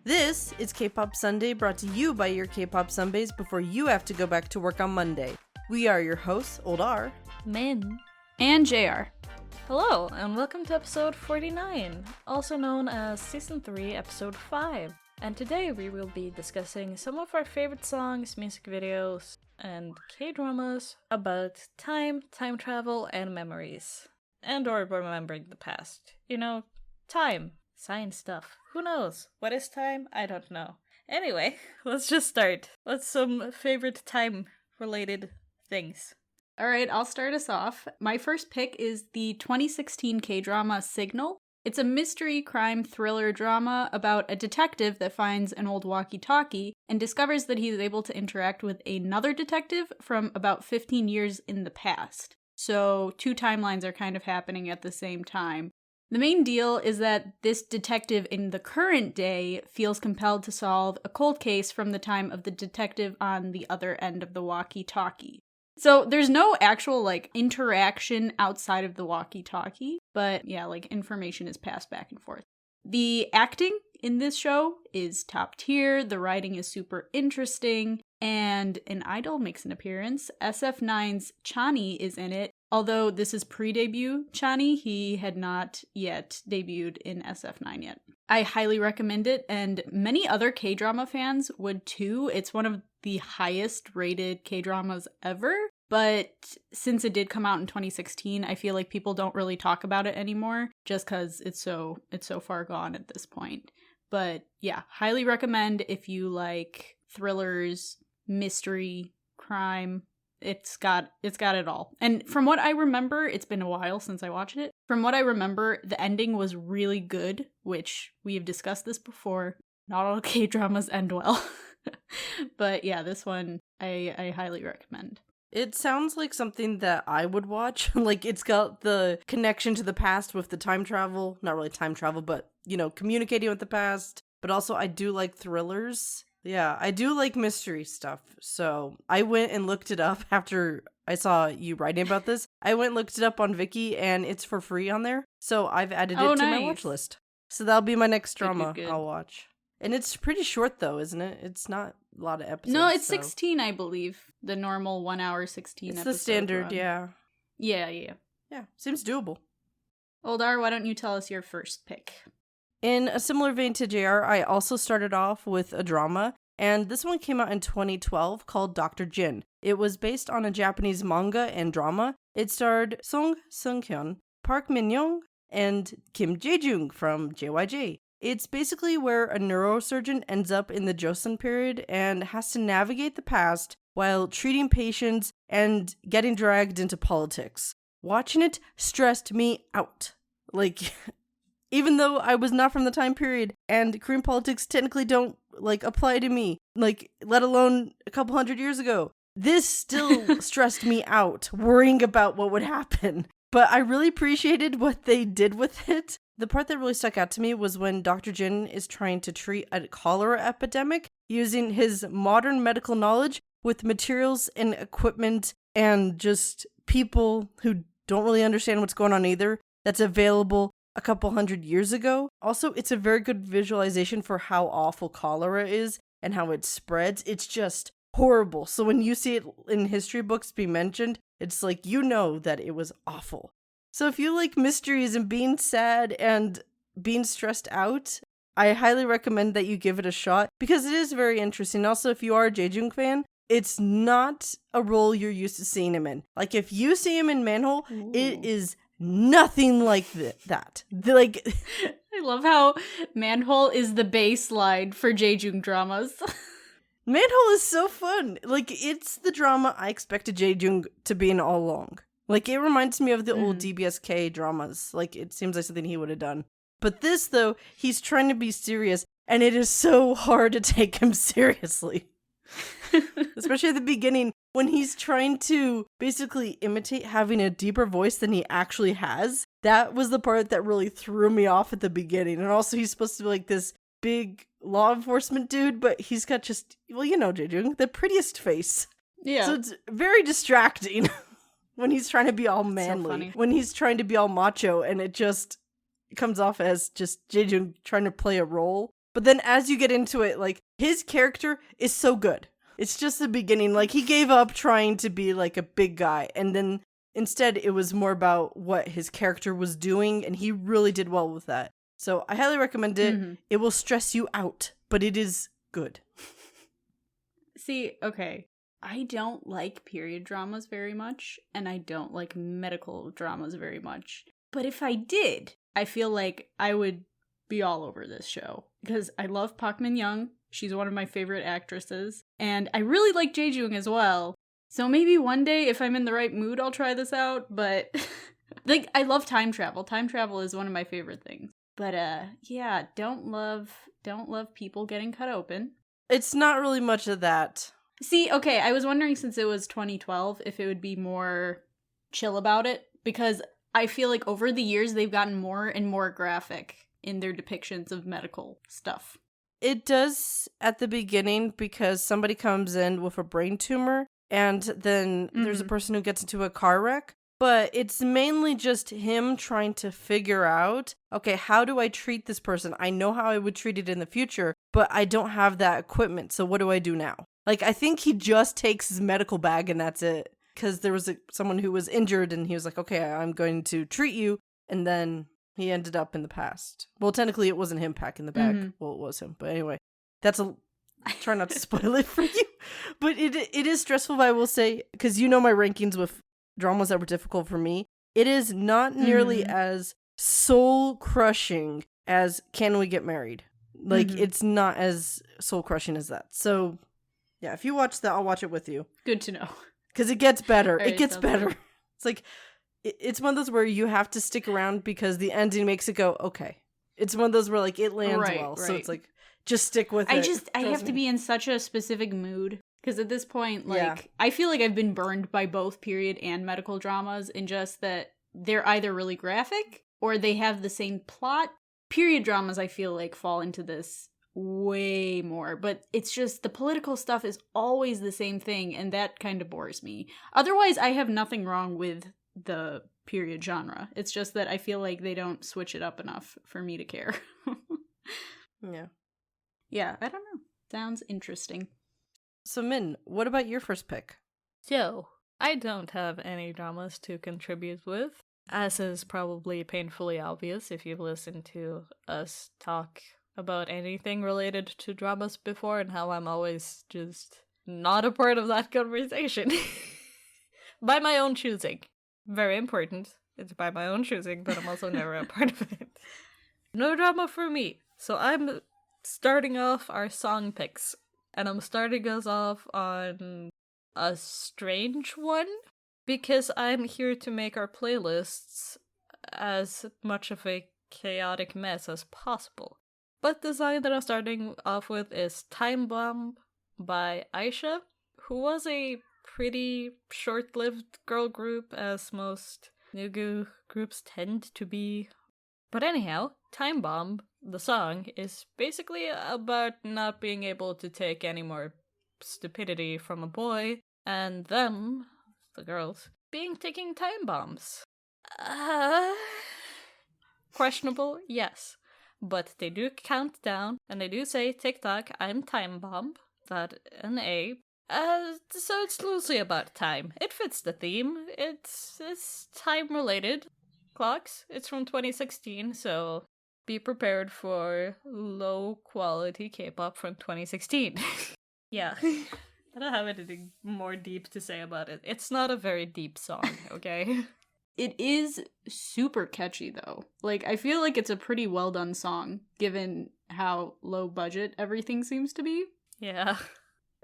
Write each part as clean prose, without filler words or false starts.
This is K-Pop Sunday, brought to you by your K-Pop Sundays before you have to go back to work on Monday. We are your hosts, Old R, Min, and JR. Hello, and welcome to episode 49, also known as Season 3, Episode 5. And today we will be discussing some of our favorite songs, music videos, and K-dramas about time travel, and memories. And or remembering the past. You know, time. Science stuff. Who knows? What is time? I don't know. Anyway, let's just start. What's some favorite time-related things? Alright, I'll start us off. My first pick is the 2016 K-drama Signal. It's a mystery crime thriller drama about a detective that finds an old walkie-talkie and discovers that he's able to interact with another detective from about 15 years in the past. So, two timelines are kind of happening at the same time. The main deal is that this detective in the current day feels compelled to solve a cold case from the time of the detective on the other end of the walkie-talkie. So there's no actual, interaction outside of the walkie-talkie, but yeah, information is passed back and forth. The acting in this show is top tier, the writing is super interesting, and an idol makes an appearance. SF9's Chani is in it. Although this is pre-debut Chani, he had not yet debuted in SF9 yet. I highly recommend it, and many other K-drama fans would too. It's one of the highest rated K-dramas ever, but since it did come out in 2016, I feel like people don't really talk about it anymore, just because it's so far gone at this point. But yeah, highly recommend if you like thrillers, mystery, crime. It's got it all. And from what I remember, it's been a while since I watched it. From what I remember, the ending was really good, which we have discussed this before. Not all K-dramas end well. But yeah, this one I highly recommend. It sounds like something that I would watch. It's got the connection to the past with the time travel. Not really time travel, but, communicating with the past. But also, I do like thrillers. Yeah, I do like mystery stuff. So I went and looked it up after I saw you writing about this. I went and looked it up on Viki, and it's for free on there. So I've added it to my watch list. So that'll be my next drama Good. I'll watch. And it's pretty short, though, isn't it? It's not a lot of episodes. No, it's 16, I believe. The normal 1 hour, 16 it's episode the standard, run. Yeah. Yeah, Seems doable. Oldar, why don't you tell us your first pick? In a similar vein to JR, I also started off with a drama, and this one came out in 2012 called Dr. Jin. It was based on a Japanese manga and drama. It starred Song Seung-hyun, Park Min-young, and Kim Jae-jung from JYJ. It's basically where a neurosurgeon ends up in the Joseon period and has to navigate the past while treating patients and getting dragged into politics. Watching it stressed me out. Even though I was not from the time period and Korean politics technically don't apply to me, let alone a couple hundred years ago, this still stressed me out, worrying about what would happen. But I really appreciated what they did with it. The part that really stuck out to me was when Dr. Jin is trying to treat a cholera epidemic using his modern medical knowledge with materials and equipment and just people who don't really understand what's going on either, that's available a couple hundred years ago. Also, it's a very good visualization for how awful cholera is and how it spreads. It's just horrible. So when you see it in history books be mentioned, it's that it was awful. So if you like mysteries and being sad and being stressed out, I highly recommend that you give it a shot because it is very interesting. Also, if you are a Jae-jung fan, it's not a role you're used to seeing him in. If you see him in Manhole, Ooh. It is nothing like that. I love how Manhole is the baseline for Jae-jung dramas. Manhole is so fun. It's the drama I expected Jae-jung to be in all along. It reminds me of the old DBSK dramas. It seems like something he would have done. But this, though, he's trying to be serious, and it is so hard to take him seriously. Especially at the beginning, when he's trying to basically imitate having a deeper voice than he actually has. That was the part that really threw me off at the beginning. And also, he's supposed to be this big law enforcement dude, but he's got just, Jae-jung, the prettiest face. Yeah. So it's very distracting when he's trying to be all manly. So when he's trying to be all macho, and it just comes off as just Jae-jung trying to play a role. But then as you get into it, like, his character is so good. It's just the beginning. Like, he gave up trying to be, like, a big guy. And then instead, it was more about what his character was doing. And he really did well with that. So I highly recommend it. Mhm. It will stress you out, but it is good. See, okay. I don't like period dramas very much, and I don't like medical dramas very much. But if I did, I feel like I would be all over this show. Because I love Park Min-young. She's one of my favorite actresses. And I really like Jae-jung as well. So maybe one day, if I'm in the right mood, I'll try this out. But, like, I love time travel. Time travel is one of my favorite things. But, yeah, don't love people getting cut open. It's not really much of that. See, okay, I was wondering since it was 2012 if it would be more chill about it, because I feel like over the years they've gotten more and more graphic in their depictions of medical stuff. It does at the beginning because somebody comes in with a brain tumor and then there's a person who gets into a car wreck. But it's mainly just him trying to figure out, okay, how do I treat this person? I know how I would treat it in the future, but I don't have that equipment. So what do I do now? Like, I think he just takes his medical bag and that's it. Because there was someone who was injured and he was like, okay, I'm going to treat you. And then he ended up in the past. Well, technically it wasn't him packing the bag. Well, it was him. But anyway, try not to spoil it for you. But it is stressful, but I will say, because you know my rankings with dramas that were difficult for me, it is not nearly as soul-crushing as Can We Get Married? Like, it's not as soul-crushing as that. So, yeah, if you watch that, I'll watch it with you. Good to know. Because it gets better. Right, it gets better. good. It's like, it's one of those where you have to stick around because the ending makes it go, okay. It's one of those where, like, it lands well. So it's like, just stick with it. I have to be in such a specific mood. Because at this point, like, Yeah. I feel like I've been burned by both period and medical dramas in just that they're either really graphic or they have the same plot. Period dramas, I feel like, fall into this way more. But it's just the political stuff is always the same thing, and that kind of bores me. Otherwise, I have nothing wrong with the period genre. It's just that I feel like they don't switch it up enough for me to care. Yeah. Yeah, I don't know. Sounds interesting. So, Min, what about your first pick? So, I don't have any dramas to contribute with, as is probably painfully obvious if you've listened to us talk about anything related to dramas before and how I'm always just not a part of that conversation. By my own choosing. Very important. It's by my own choosing, but I'm also never a part of it. No drama for me. So I'm starting off our song picks. And I'm starting us off on a strange one, because I'm here to make our playlists as much of a chaotic mess as possible. But the song that I'm starting off with is Time Bomb by Aisha, who was a pretty short-lived girl group, as most Nugu groups tend to be. But anyhow, Time Bomb, the song, is basically about not being able to take any more stupidity from a boy, and them, the girls, being taking time bombs. Questionable, yes. But they do count down, and they do say, "TikTok, I'm time bomb." That an A. So it's loosely about time. It fits the theme. It's time related. Clocks. It's from 2016, so be prepared for low quality K-pop from 2016. Yeah. I don't have anything more deep to say about it. It's not a very deep song, okay? It is super catchy, though. Like, I feel like it's a pretty well done song, given how low budget everything seems to be. Yeah.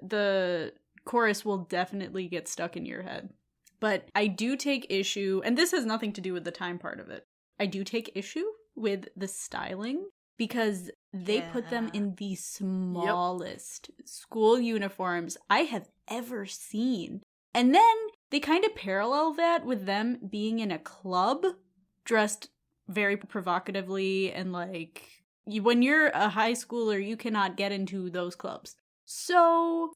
The chorus will definitely get stuck in your head. But I do take issue, and this has nothing to do with the time part of it. I do take issue with the styling, because they put them in the smallest school uniforms I have ever seen. And then they kind of parallel that with them being in a club, dressed very provocatively, and like, when you're a high schooler, you cannot get into those clubs. So,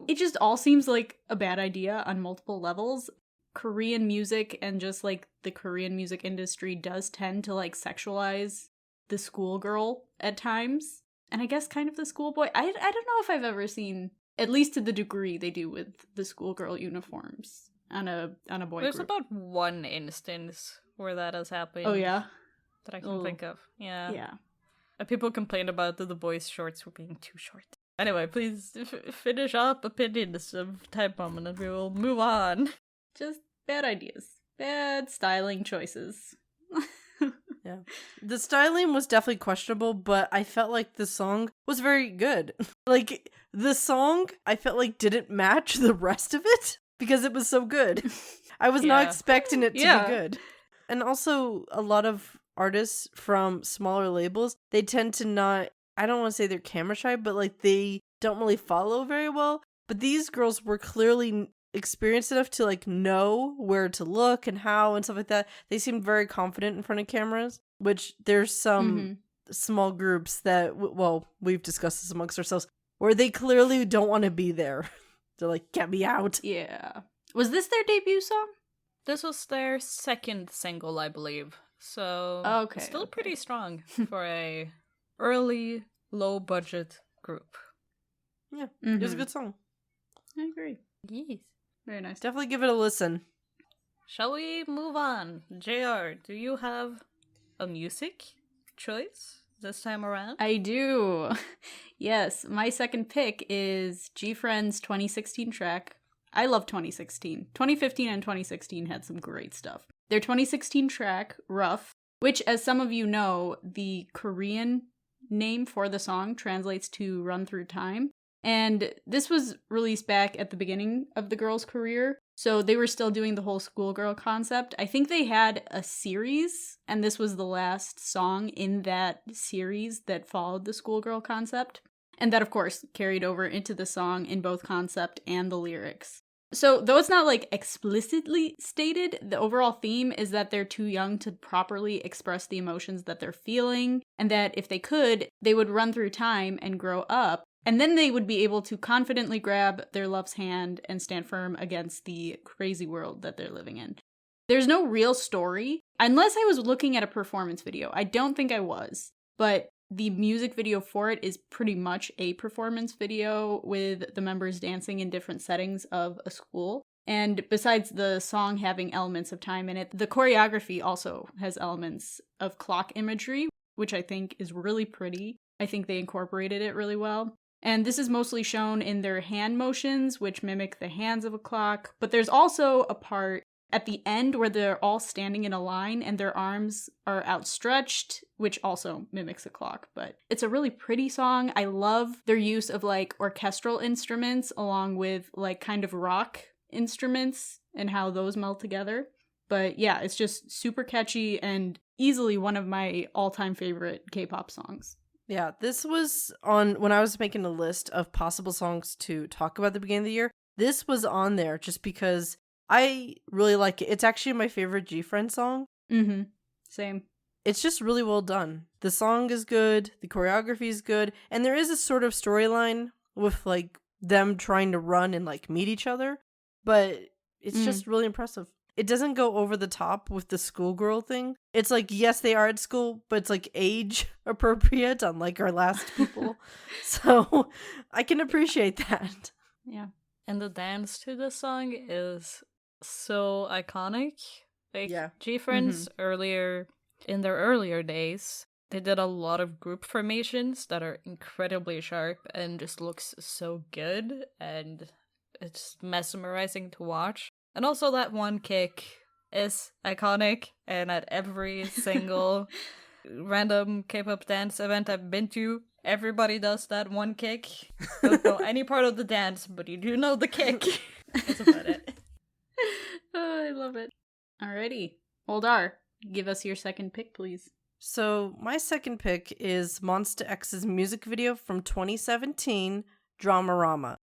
it just all seems like a bad idea on multiple levels. Korean music and just like the Korean music industry does tend to like sexualize the schoolgirl at times. And I guess kind of the schoolboy. I don't know if I've ever seen, at least to the degree they do with the schoolgirl uniforms on a boy There's group. about one instance where that has happened. Oh yeah? That I can think of. Yeah. Yeah. People complained about the boys' shorts were being too short. Anyway, please finish up opinions of Time Bomb and we will move on. Just bad ideas. Bad styling choices. Yeah. The styling was definitely questionable, but I felt like the song was very good. Like, the song, I felt like didn't match the rest of it because it was so good. I was not expecting it to be good. And also, a lot of artists from smaller labels, they tend to not, I don't want to say they're camera shy, but like they don't really follow very well. But these girls were clearly experienced enough to like know where to look and how and stuff like that. They seemed very confident in front of cameras, which there's some small groups that, well, we've discussed this amongst ourselves, where they clearly don't want to be there. They're like, get me out. Yeah. Was this their debut song? This was their second single, I believe. So Okay, still pretty strong for a early, low budget group. Yeah, it was a good song. I agree. Yes. Very nice. Definitely give it a listen. Shall we move on? JR, do you have a music choice this time around? I do. Yes, my second pick is GFriend's 2016 track. I love 2016. 2015 and 2016 had some great stuff. Their 2016 track, Rough, which, as some of you know, the Korean name for the song translates to Run Through Time. And this was released back at the beginning of the girl's career, so they were still doing the whole schoolgirl concept. I think they had a series, and this was the last song in that series that followed the schoolgirl concept. And that, of course, carried over into the song in both concept and the lyrics. So, though it's not, like, explicitly stated, the overall theme is that they're too young to properly express the emotions that they're feeling, and that if they could, they would run through time and grow up, and then they would be able to confidently grab their love's hand and stand firm against the crazy world that they're living in. There's no real story, unless I was looking at a performance video. I don't think I was, but the music video for it is pretty much a performance video with the members dancing in different settings of a school. And besides the song having elements of time in it, the choreography also has elements of clock imagery, which I think is really pretty. I think they incorporated it really well. And this is mostly shown in their hand motions, which mimic the hands of a clock. But there's also a part at the end where they're all standing in a line and their arms are outstretched, which also mimics a clock. But it's a really pretty song. I love their use of like orchestral instruments along with like kind of rock instruments and how those meld together. But yeah, it's just super catchy and easily one of my all-time favorite K-pop songs. Yeah, this was on when I was making a list of possible songs to talk about at the beginning of the year. This was on there just because I really like it. It's actually my favorite GFriend song. Mm-hmm. Same. It's just really well done. The song is good, the choreography is good, and there is a sort of storyline with like them trying to run and like meet each other, but it's just really impressive. It doesn't go over the top with the schoolgirl thing. It's like, yes, they are at school, but it's like age appropriate, unlike our last people. So I can appreciate that. Yeah. And the dance to the song is so iconic. Like, Yeah. GFriends earlier, in their earlier days, they did a lot of group formations that are incredibly sharp and just looks so good, and it's mesmerizing to watch. And also that one kick is iconic, and at every single random K-pop dance event I've been to, everybody does that one kick. Don't know any part of the dance, but you do know the kick. That's about it. Oh, I love it. Alrighty. Oldar, give us your second pick, please. So my second pick is Monsta X's music video from 2017, Dramarama.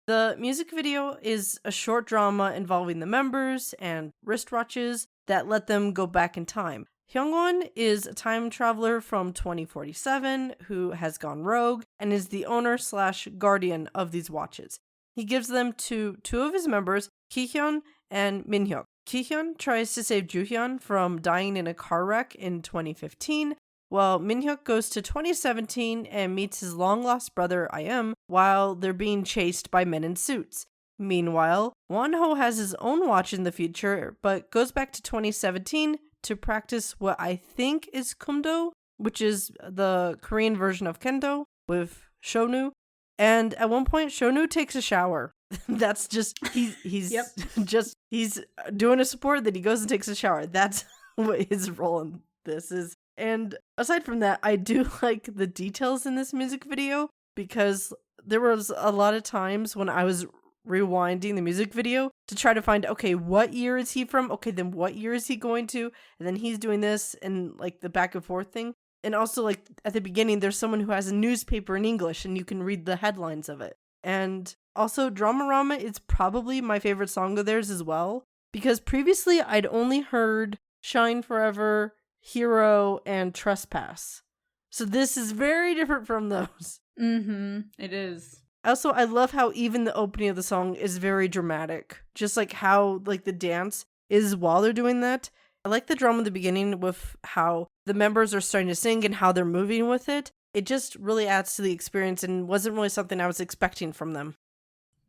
The music video is a short drama involving the members and wristwatches that let them go back in time. Hyungwon is a time traveler from 2047 who has gone rogue and is the owner/guardian of these watches. He gives them to two of his members, Kihyun and Minhyuk. Kihyun tries to save Juhyun from dying in a car wreck in 2015, Well, Minhyuk goes to 2017 and meets his long-lost brother I.M. while they're being chased by men in suits. Meanwhile, Wonho has his own watch in the future, but goes back to 2017 to practice what I think is Kumdo, which is the Korean version of Kendo, with Shonu. And at one point, Shonu takes a shower. That's just, he's Yep. just, he's doing a support that he goes and takes a shower. That's what his role in this is. And aside from that, I do like the details in this music video, because there was a lot of times when I was rewinding the music video to try to find, okay, what year is he from? Okay, then what year is he going to? And then he's doing this and like the back and forth thing. And also, like, at the beginning, there's someone who has a newspaper in English and you can read the headlines of it. And also, Dramarama is probably my favorite song of theirs as well, because previously I'd only heard Shine Forever, Hero, and Trespass. So this is very different from those. It is. Also, I love how even the opening of the song is very dramatic. Just like how like the dance is while they're doing that. I like the drama in the beginning with how the members are starting to sing and how they're moving with it. It just really adds to the experience and wasn't really something I was expecting from them.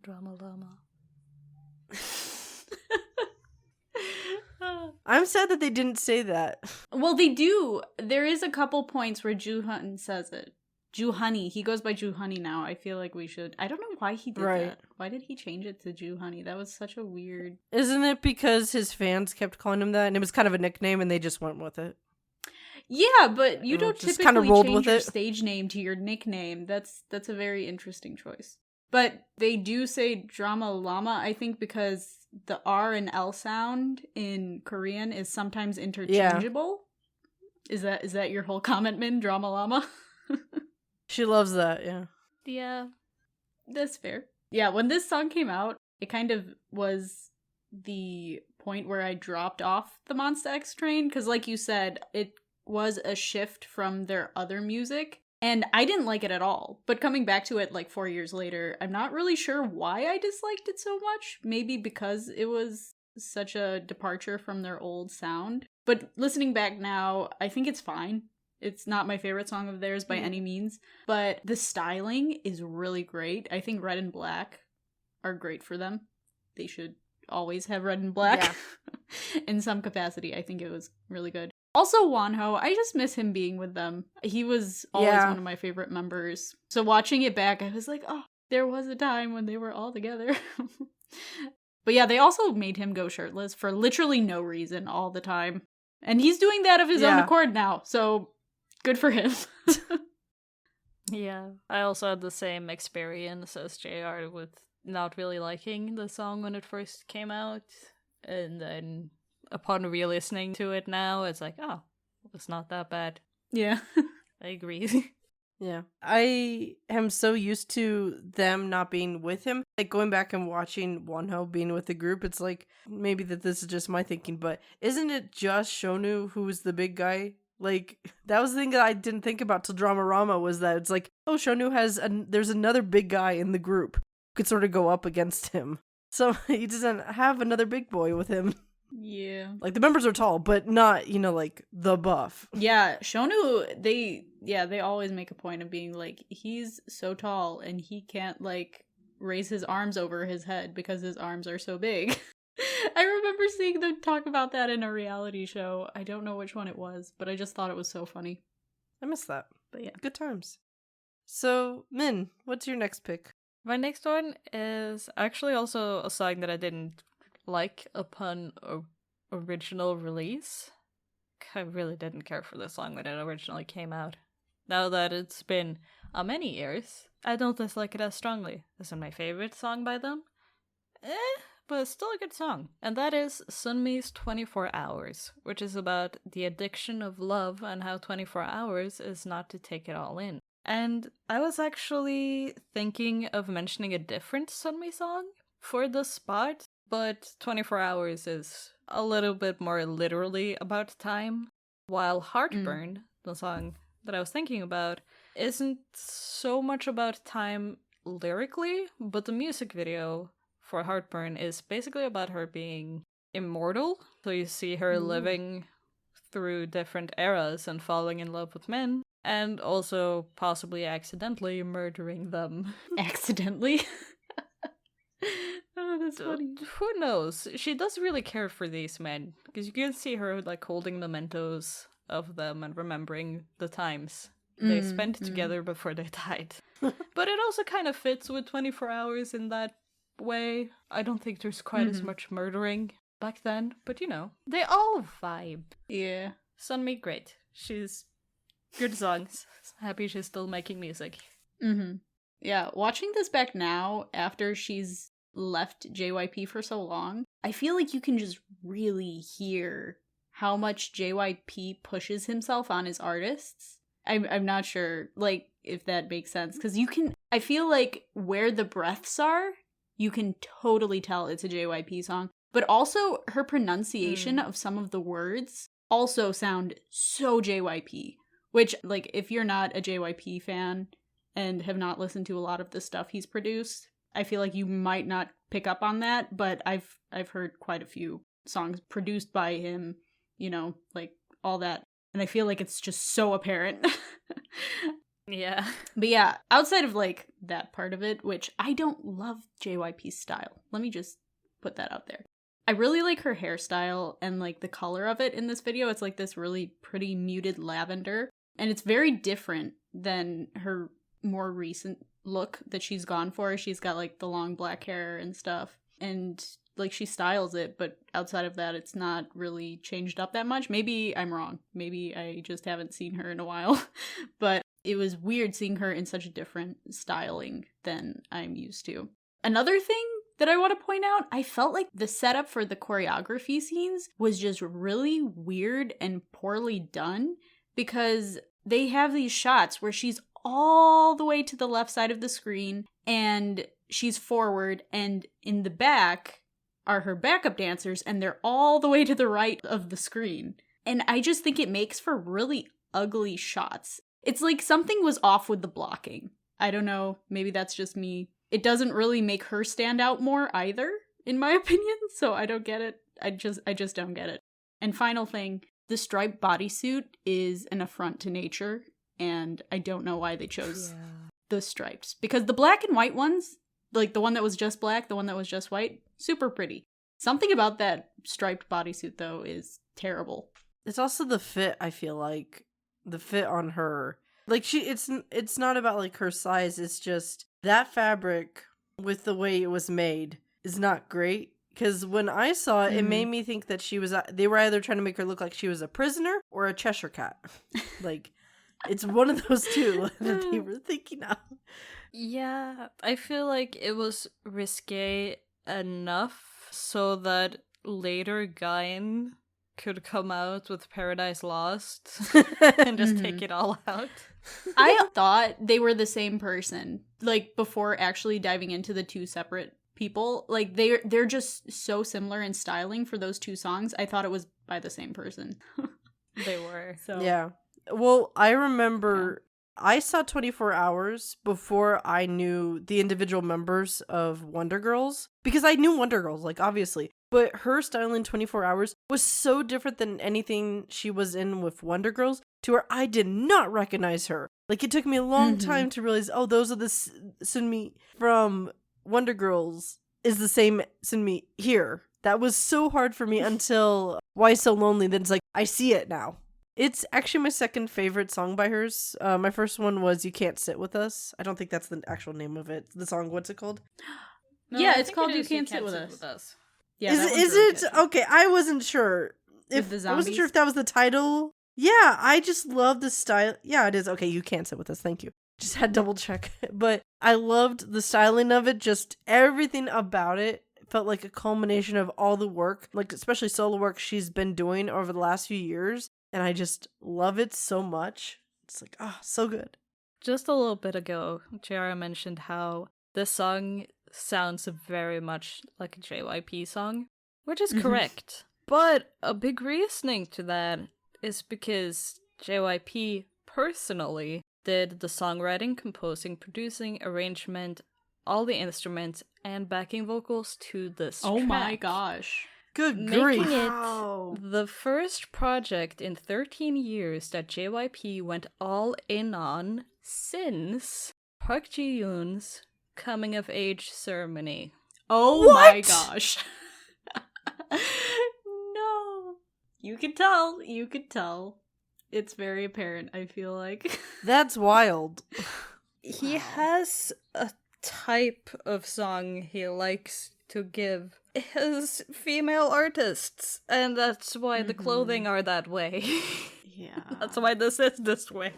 Drama llama. I'm sad that they didn't say that. Well, they do. There is a couple points where Juhun says it. Juhoney. He goes by Juhoney now. I feel like we should. I don't know why he did that. Why did he change it to Juhoney? That was such a weird. Isn't it because his fans kept calling him that and it was kind of a nickname and they just went with it? Yeah, but you don't just typically kinda rolled change with your it. stage name to your nickname. That's a very interesting choice. But they do say drama llama, I think, because the R and L sound in Korean is sometimes interchangeable. Is that your whole comment, Min? Drama llama? She loves that, yeah. Yeah. That's fair. Yeah, when this song came out, it kind of was the point where I dropped off the Monsta X train, because like you said, it was a shift from their other music, and I didn't like it at all. But coming back to it like 4 years later, I'm not really sure why I disliked it so much. Maybe because it was such a departure from their old sound. But listening back now, I think it's fine. It's not my favorite song of theirs by any means, but the styling is really great. I think red and black are great for them. They should always have red and black in some capacity. I think it was really good. Also, Wonho, I just miss him being with them. He was always one of my favorite members. So watching it back, I was like, oh, there was a time when they were all together. But yeah, they also made him go shirtless for literally no reason all the time. And he's doing that of his own accord now, so good for him. Yeah, I also had the same experience as JR with not really liking the song when it first came out. And then upon re-listening to it now, it's like, oh, it's not that bad. Yeah. I agree. Yeah. I am so used to them not being with him. Like going back and watching Wonho being with the group, it's like maybe that this is just my thinking, but isn't it just Shonu who's the big guy? Like that was the thing that I didn't think about till Dramarama, was that it's like, oh, Shonu there's another big guy in the group who could sort of go up against him. So he doesn't have another big boy with him. Yeah. Like the members are tall, but not, like the buff. Yeah, Shonu, they always make a point of being like, he's so tall and he can't like raise his arms over his head because his arms are so big. I remember seeing them talk about that in a reality show. I don't know which one it was, but I just thought it was so funny. I miss that. But yeah. Good times. So, Min, what's your next pick? My next one is actually also a song that I didn't like upon original release. I really didn't care for this song when it originally came out. Now that it's been many years, I don't dislike it as strongly. This is my favorite song by them. But it's still a good song. And that is Sunmi's 24 Hours, which is about the addiction of love and how 24 hours is not to take it all in. And I was actually thinking of mentioning a different Sunmi song for this spot, but 24 Hours is a little bit more literally about time, while Heartburn, the song that I was thinking about, isn't so much about time lyrically, but the music video for Heartburn is basically about her being immortal. So you see her living through different eras and falling in love with men, and also possibly accidentally murdering them. Accidentally? Oh, that's funny. Who knows? She does really care for these men, because you can see her like holding mementos of them and remembering the times they spent together before they died. But it also kind of fits with 24 Hours in that way. I don't think there's quite as much murdering back then, but you know, they all vibe. Yeah. Sunmi, great. She's good songs. Happy she's still making music. Yeah, watching this back now after she's left JYP for so long, I feel like you can just really hear how much JYP pushes himself on his artists. I'm not sure, like, if that makes sense, because I feel like where the breaths are, you can totally tell it's a JYP song, but also her pronunciation of some of the words also sound so JYP, which, like, if you're not a JYP fan and have not listened to a lot of the stuff he's produced, I feel like you might not pick up on that, but I've heard quite a few songs produced by him, you know, like all that. And I feel like it's just so apparent. Yeah. But yeah, outside of like that part of it, which I don't love JYP's style. Let me just put that out there. I really like her hairstyle and like the color of it in this video. It's like this really pretty muted lavender. And it's very different than her more recent look that she's gone for. She's got like the long black hair and stuff. And like she styles it, but outside of that, it's not really changed up that much. Maybe I'm wrong. Maybe I just haven't seen her in a while. But it was weird seeing her in such a different styling than I'm used to. Another thing that I want to point out, I felt like the setup for the choreography scenes was just really weird and poorly done, because they have these shots where she's all the way to the left side of the screen and she's forward, and in the back are her backup dancers and they're all the way to the right of the screen. And I just think it makes for really ugly shots. It's like something was off with the blocking. I don't know, maybe that's just me. It doesn't really make her stand out more either, in my opinion, so I don't get it. I just don't get it. And final thing, the striped bodysuit is an affront to nature, and I don't know why they chose the stripes. Because the black and white ones, like the one that was just black, the one that was just white, super pretty. Something about that striped bodysuit, though, is terrible. It's also the fit, I feel like. The fit on her. Like, it's not about, like, her size. It's just that fabric, with the way it was made, is not great. Because when I saw it, it made me think that they were either trying to make her look like she was a prisoner or a Cheshire cat. Like, it's one of those two that they were thinking of. Yeah, I feel like it was risque enough so that later Guyan could come out with Paradise Lost and just take it all out. I thought they were the same person, like, before actually diving into the two separate people. Like, they're just so similar in styling for those two songs. I thought it was by the same person. They were. So Yeah. Well, I remember I saw 24 Hours before I knew the individual members of Wonder Girls. Because I knew Wonder Girls, like, obviously. But her style in 24 Hours was so different than anything she was in with Wonder Girls, to where I did not recognize her. Like, it took me a long time to realize, oh, those are the Sunmi from Wonder Girls is the same Sunmi here. That was so hard for me until Why So Lonely. Then it's like, I see it now. It's actually my second favorite song by hers. My first one was You Can't Sit With Us. I don't think that's the actual name of it. The song, what's it called? No, yeah, I it's think called it You is Can't Sit With Us. Yeah, is it? Okay, I wasn't sure. I wasn't sure if that was the title. Yeah, I just love the style. Yeah, it is. Okay, You Can't Sit With Us. Thank you. Just had to double check. But I loved the styling of it. Just everything about it felt like a culmination of all the work, like especially solo work she's been doing over the last few years. And I just love it so much. It's like, so good. Just a little bit ago, Jara mentioned how this song sounds very much like a JYP song, which is correct. But a big reasoning to that is because JYP personally did the songwriting, composing, producing, arrangement, all the instruments, and backing vocals to this Oh track. my gosh. Good making grief. Wow. it the first project in 13 years that JYP went all in on since Park Ji-yoon's coming of age ceremony. Oh What? my gosh. No. You could tell. You could tell. It's very apparent, I feel like. That's wild. He Wow. has a type of song he likes to give his female artists, and that's why the clothing are that way. Yeah. That's why this is this way.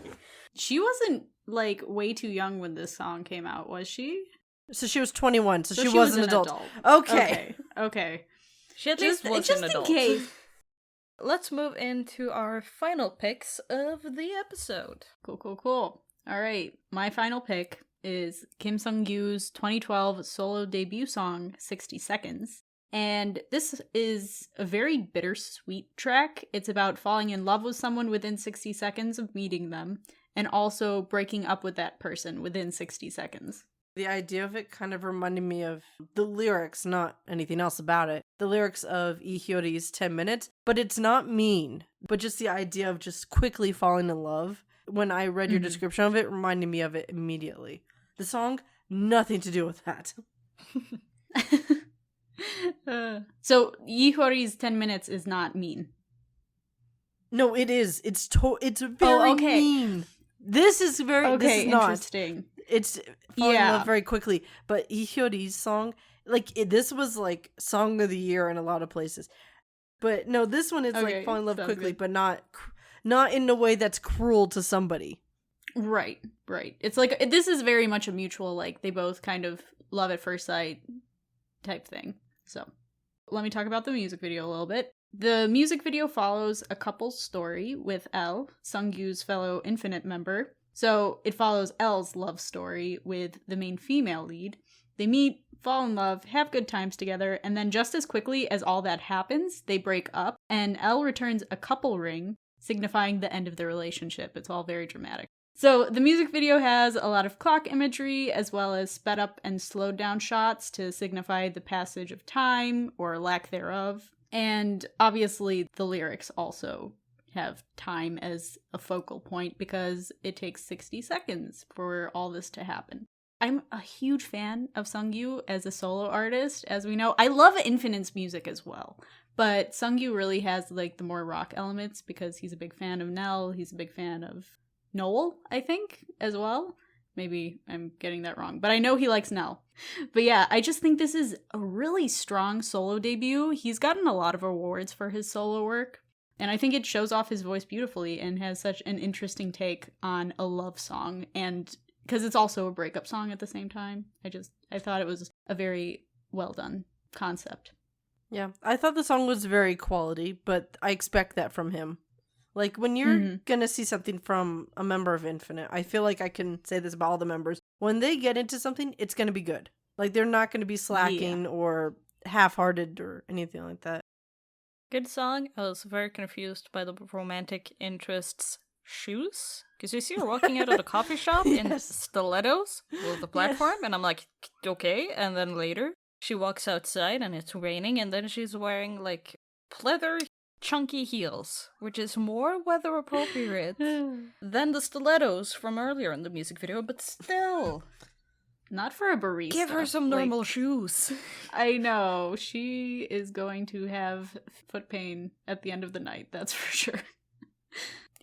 She wasn't, like, way too young when this song came out, was she? So she was 21, so, she was was an adult. Okay. Okay. She at least was just an adult. in case. Let's move into our final picks of the episode. Cool. All right. My final pick is Kim Sung-gyu's 2012 solo debut song, 60 Seconds. And this is a very bittersweet track. It's about falling in love with someone within 60 seconds of meeting them, and also breaking up with that person within 60 seconds. The idea of it kind of reminded me of the lyrics, not anything else about it. The lyrics of Lee Hyori's 10 Minutes, but it's not mean, but just the idea of just quickly falling in love. When I read your description of it, reminded me of it immediately. The song, nothing to do with that. So Lee Hyori's 10 Minutes is not mean. No, it is. It's very okay. mean. This is very. This is not. Interesting. It's falling in Yeah. love very quickly. But Lee Hyori's song, like this was like song of the year in a lot of places. But no, this one is Okay, like falling in love sounds quickly, good. but not in a way that's cruel to somebody. Right. It's like, this is very much a mutual, like, they both kind of love at first sight type thing. So, let me talk about the music video a little bit. The music video follows a couple's story with L, Sunggyu's fellow Infinite member. So, it follows L's love story with the main female lead. They meet, fall in love, have good times together, and then just as quickly as all that happens, they break up, and L returns a couple ring, signifying the end of the relationship. It's all very dramatic. So the music video has a lot of clock imagery, as well as sped up and slowed down shots to signify the passage of time, or lack thereof. And obviously the lyrics also have time as a focal point, because it takes 60 seconds for all this to happen. I'm a huge fan of Sungyu as a solo artist, as we know. I love Infinite's music as well. But Sungyu really has, like, the more rock elements, because he's a big fan of Nell, he's a big fan of Noel, I think, as well. Maybe I'm getting that wrong, but I know he likes Nell. But yeah, I just think this is a really strong solo debut. He's gotten a lot of awards for his solo work, and I think it shows off his voice beautifully and has such an interesting take on a love song, and because it's also a breakup song at the same time. I thought it was a very well done concept. Yeah, I thought the song was very quality, but I expect that from him. Like, when you're gonna see something from a member of Infinite, I feel like I can say this about all the members. When they get into something, it's gonna be good. Like, they're not gonna be slacking or half-hearted or anything like that. Good song. I was very confused by the romantic interest's shoes. Because you see her walking out of the coffee shop in stilettos with the platform, and I'm like, okay. And then later, she walks outside and it's raining, and then she's wearing, like, pleather chunky heels, which is more weather appropriate than the stilettos from earlier in the music video, but still. Not for a barista. Give her some normal shoes. I know. She is going to have foot pain at the end of the night, that's for sure.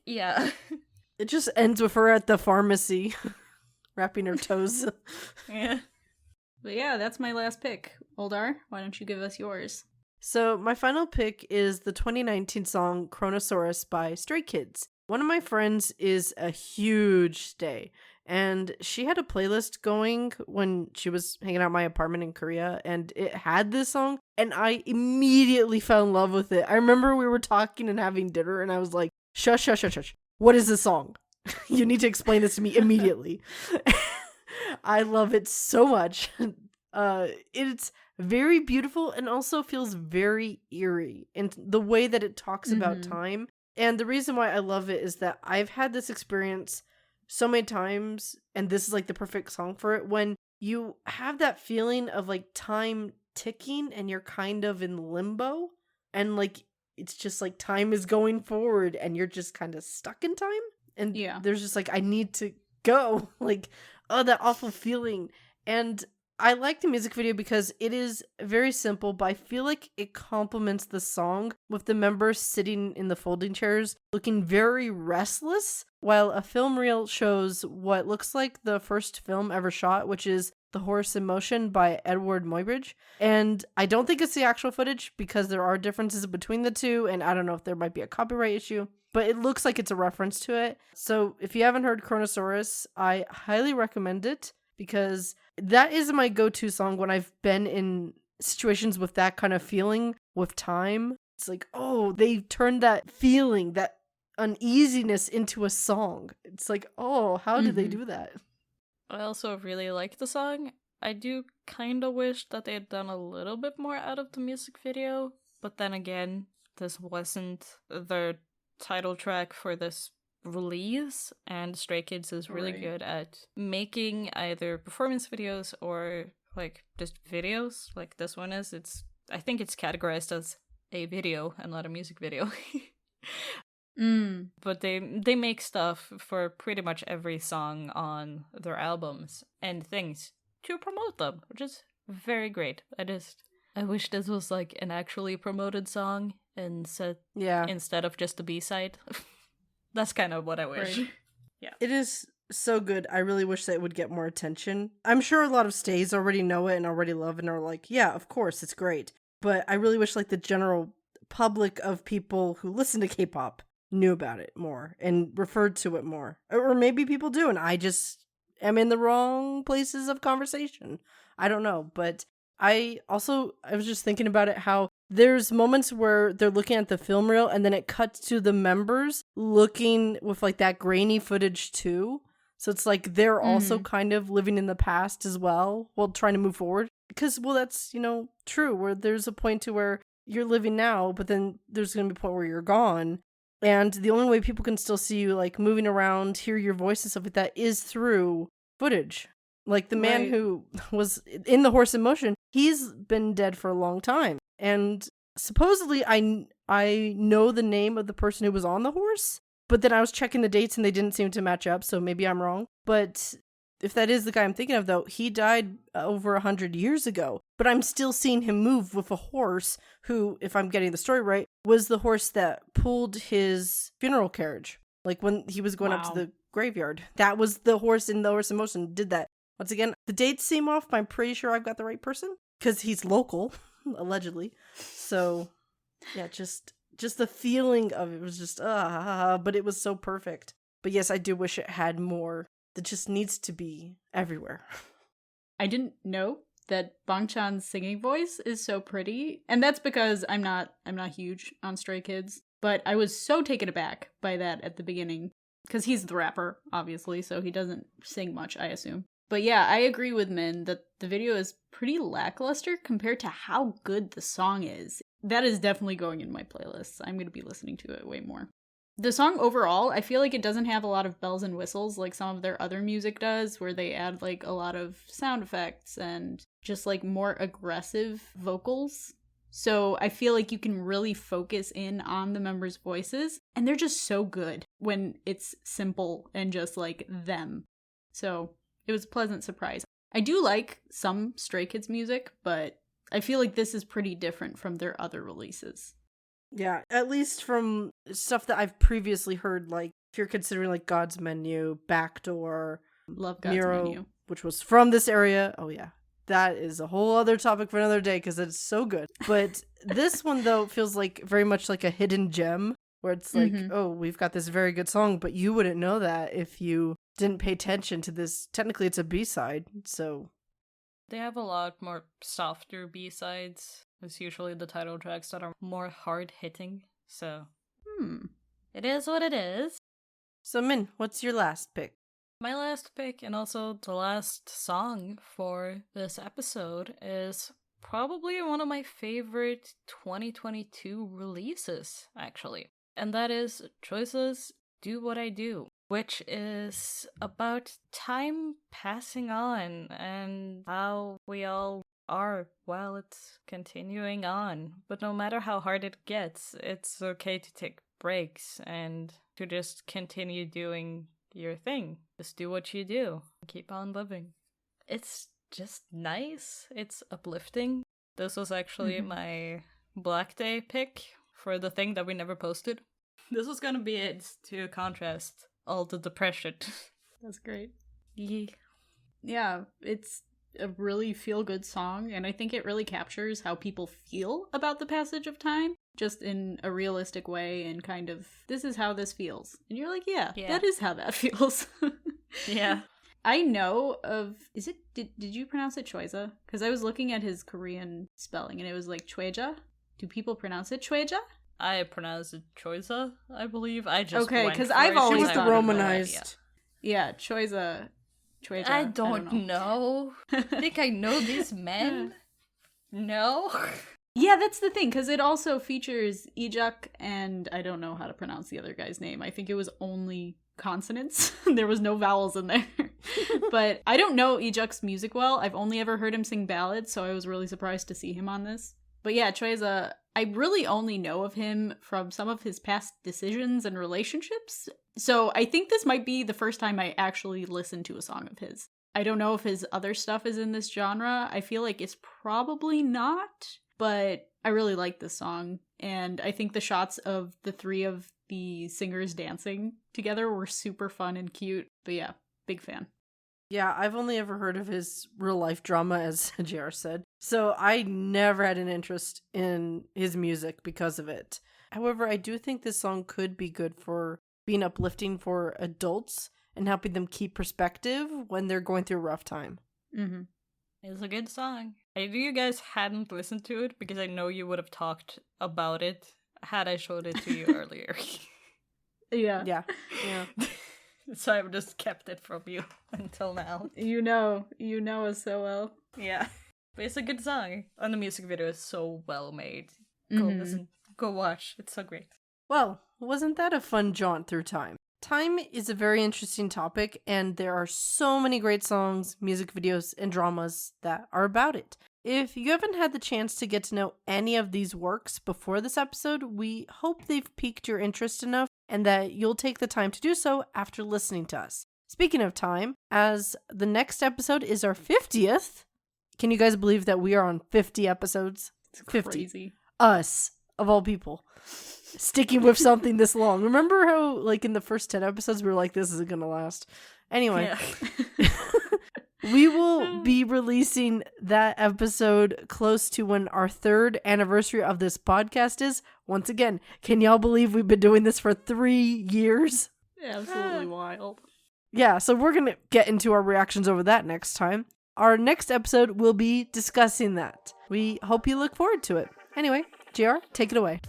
Yeah. It just ends with her at the pharmacy, wrapping her toes. Yeah. But yeah, that's my last pick. Oldar, why don't you give us yours? So my final pick is the 2019 song Chronosaurus by Stray Kids. One of my friends is a huge stay, and she had a playlist going when she was hanging out in my apartment in Korea, and it had this song, and I immediately fell in love with it. I remember we were talking and having dinner, and I was like, shush. What is this song? You need to explain this to me immediately. I love it so much. It's very beautiful and also feels very eerie in the way that it talks about time. And the reason why I love it is that I've had this experience so many times, and this is like the perfect song for it, when you have that feeling of like time ticking and you're kind of in limbo. and like it's just like time is going forward and you're just kind of stuck in time, and Yeah. there's just like I need to go. Like, oh, that awful feeling. And I like the music video because it is very simple, but I feel like it complements the song with the members sitting in the folding chairs looking very restless, while a film reel shows what looks like the first film ever shot, which is The Horse in Motion by Edward Muybridge. And I don't think it's the actual footage because there are differences between the two, and I don't know if there might be a copyright issue, but it looks like it's a reference to it. So if you haven't heard Chronosaurus, I highly recommend it because that is my go-to song when I've been in situations with that kind of feeling with time. It's like, oh, they turned that feeling, that uneasiness into a song. It's like, oh, how did they do that? I also really like the song. I do kind of wish that they had done a little bit more out of the music video, but then again, this wasn't the title track for this release, and Stray Kids is really good at making either performance videos or like just videos like this one is. I think it's categorized as a video and not a music video. But they make stuff for pretty much every song on their albums and things to promote them, which is very great. I wish this was like an actually promoted song instead of just a B-side. That's kind of what I wish. Right. Yeah. It is so good. I really wish that it would get more attention. I'm sure a lot of stays already know it and already love it and are like, yeah, of course, it's great. But I really wish like the general public of people who listen to K-pop knew about it more and referred to it more. Or maybe people do, and I just am in the wrong places of conversation. I don't know. But I was just thinking about it, how there's moments where they're looking at the film reel and then it cuts to the members looking with like that grainy footage too. So it's like they're also kind of living in the past as well while trying to move forward. Because, well, that's, true, where there's a point to where you're living now, but then there's going to be a point where you're gone. And the only way people can still see you like moving around, hear your voice and stuff like that is through footage. Like the man who was in The Horse in Motion, he's been dead for a long time. And supposedly I know the name of the person who was on the horse, but then I was checking the dates and they didn't seem to match up, so maybe I'm wrong. But if that is the guy I'm thinking of, though, he died over 100 years ago. But I'm still seeing him move with a horse who, if I'm getting the story right, was the horse that pulled his funeral carriage. Like when he was going up to the graveyard. That was the horse in The Horse in Motion did that. Once again, the dates seem off, but I'm pretty sure I've got the right person. Because he's local, allegedly. So, yeah, just the feeling of it was just, but it was so perfect. But yes, I do wish it had more. That just needs to be everywhere. I didn't know that Bangchan's singing voice is so pretty, and that's because I'm not huge on Stray Kids, but I was so taken aback by that at the beginning because he's the rapper, obviously, so he doesn't sing much, I assume. But yeah, I agree with Min that the video is pretty lackluster compared to how good the song is. That is definitely going in my playlists. I'm going to be listening to it way more. The song overall, I feel like it doesn't have a lot of bells and whistles like some of their other music does, where they add like a lot of sound effects and just like more aggressive vocals. So I feel like you can really focus in on the members' voices, and they're just so good when it's simple and just like them. So it was a pleasant surprise. I do like some Stray Kids music, but I feel like this is pretty different from their other releases. Yeah, at least from stuff that I've previously heard, like if you're considering like God's Menu, Backdoor, Love God's Miro, Menu, which was from this area. Oh yeah, that is a whole other topic for another day because it's so good. But this one though feels like very much like a hidden gem where it's like, oh, we've got this very good song, but you wouldn't know that if you didn't pay attention to this. Technically, it's a B-side, so they have a lot more softer B-sides. It's usually the title tracks that are more hard-hitting, so it is what it is. So Min, what's your last pick? My last pick, and also the last song for this episode, is probably one of my favorite 2022 releases, actually. And that is Choice's Do What I Do, which is about time passing on and how we all are while it's continuing on. But no matter how hard it gets, it's okay to take breaks and to just continue doing your thing. Just do what you do. Keep on living. It's just nice. It's uplifting. This was actually my Black Day pick for the thing that we never posted. This was gonna be it to contrast all the depression. That's great. Yeah. Yeah, it's a really feel-good song, and I think it really captures how people feel about the passage of time, just in a realistic way, and kind of, this is how this feels. And you're like, yeah. That is how that feels. Yeah. I know of, did you pronounce it Choiza? Because I was looking at his Korean spelling, and it was like Choeja. Do people pronounce it Choeja? I pronounce it Choiza, I believe. I just okay, because I've always She was the thought Romanized. Yeah, Choiza. Choeja. I don't know. Think I know these men? No. Yeah, that's the thing, because it also features Ijuk, and I don't know how to pronounce the other guy's name. I think it was only consonants. There was no vowels in there. But I don't know Ijak's music well. I've only ever heard him sing ballads, so I was really surprised to see him on this. But yeah, Choiza, I really only know of him from some of his past decisions and relationships. So I think this might be the first time I actually listened to a song of his. I don't know if his other stuff is in this genre. I feel like it's probably not, but I really like this song. And I think the shots of the three of the singers dancing together were super fun and cute. But yeah, big fan. Yeah, I've only ever heard of his real life drama, as JR said. So I never had an interest in his music because of it. However, I do think this song could be good for being uplifting for adults and helping them keep perspective when they're going through a rough time. Mm-hmm. It's a good song. I knew you guys hadn't listened to it because I know you would have talked about it had I showed it to you earlier. Yeah. Yeah. So I've just kept it from you until now. You know us so well. Yeah. But it's a good song. And the music video is so well made. Go listen. Go watch. It's so great. Well, wasn't that a fun jaunt through time? Time is a very interesting topic, and there are so many great songs, music videos, and dramas that are about it. If you haven't had the chance to get to know any of these works before this episode, we hope they've piqued your interest enough and that you'll take the time to do so after listening to us. Speaking of time, as the next episode is our 50th, can you guys believe that we are on 50 episodes? It's 50. crazy. Us, of all people, sticking with something this long. Remember how, like, in the first 10 episodes, we were like, this isn't gonna last. Anyway, we will be releasing that episode close to when our 3rd anniversary of this podcast is. Once again, can y'all believe we've been doing this for 3 years? Absolutely wild. Yeah, so we're gonna get into our reactions over that next time. Our next episode will be discussing that. We hope you look forward to it. Anyway, JR, take it away.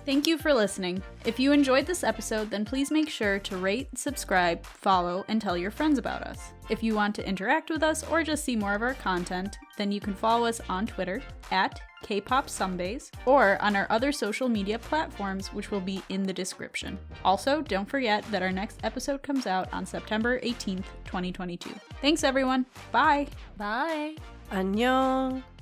Thank you for listening. If you enjoyed this episode, then please make sure to rate, subscribe, follow, and tell your friends about us. If you want to interact with us or just see more of our content, then you can follow us on Twitter at KpopSundays or on our other social media platforms, which will be in the description. Also, don't forget that our next episode comes out on September 18th, 2022. Thanks, everyone. Bye. Bye. 안녕.